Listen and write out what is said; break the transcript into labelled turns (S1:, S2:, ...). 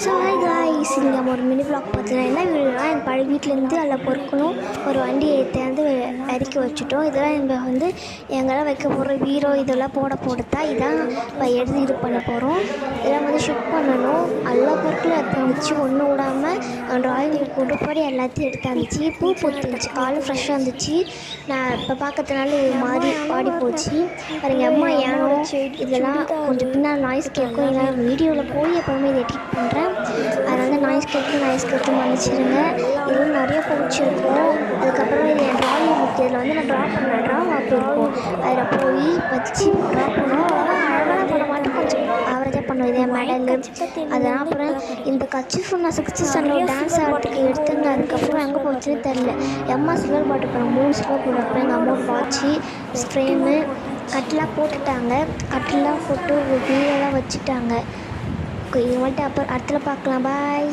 S1: So hi guys, நம்ம ஒரு mini vlog பார்த்தீங்கன்னா என்ன வீடுனா எங்கள் பழைய வீட்டிலேருந்து அதில் பொறுக்கணும் ஒரு வண்டியை ஏற்றாந்து இறக்கி வச்சுட்டோம். இதெல்லாம் நம்ம எங்கெல்லாம் வைக்க போகிற பீரோ இதெல்லாம் போட்டுதான் இதான் எடுத்து இது பண்ண போகிறோம். இதெல்லாம் ஷிஃப்ட் பண்ணணும். எல்லா பொருட்களும் எடுத்துருந்துச்சு, ஒன்றும் விடாமல் ட்ராயிங் கொடுப்படி எல்லாத்தையும் எடுத்தாந்துச்சு. பூ பூத்துருந்துச்சு, காலையில் ஃப்ரெஷ்ஷாக இருந்துச்சு. நான் இப்போ பார்க்கறதுனால ஒரு மாதிரி பாடி போச்சு. பாருங்க அம்மா ஏனோ இதெல்லாம் கொஞ்சம் பின்னால் நாய்ஸ் கேட்கும். ஏன்னா வீடியோவில் போய் எப்போவுமே இதை எடிட் பண்ணுறேன், அதனால நாய்ஸ் கேட்கும் மன்னிச்சிடுங்க. இதெல்லாம் நிறைய பிடிச்சிருக்கும். அதுக்கப்புறம் இது என் ட்ராயிங் புக், இதில் நான் ட்ரா பண்ணேன், ட்ரா அப்படி இருக்கும். அதில் போய் வச்சு ட்ரா பண்ணோம். அழகாக பண்ண மாட்டேன், கொஞ்சம் ஆவரேஜாக பண்ணுவோம். இதே மெடலு அதெல்லாம். அப்புறம் இந்த கர்ச்சீஃப் நான் 6th ஸ்டாண்டர்ட் டான்ஸ் ஆடுறதுக்கு எடுத்துங்க. அதுக்கப்புறம் எங்கே போச்சுன்னு தெரில. எம்மா சில்வர் பாட்டு 3 சில்வர் போட்டுருப்பேன். எங்கள் அம்மா வாட்சி ஃப்ரேமு கட்டெலாம் போட்டுட்டாங்க. கட்டெலாம் போட்டு வீடெல்லாம் வச்சுட்டாங்க. இது மட்டும் அப்புறம் அடுத்துல பார்க்கலாம். பாய்.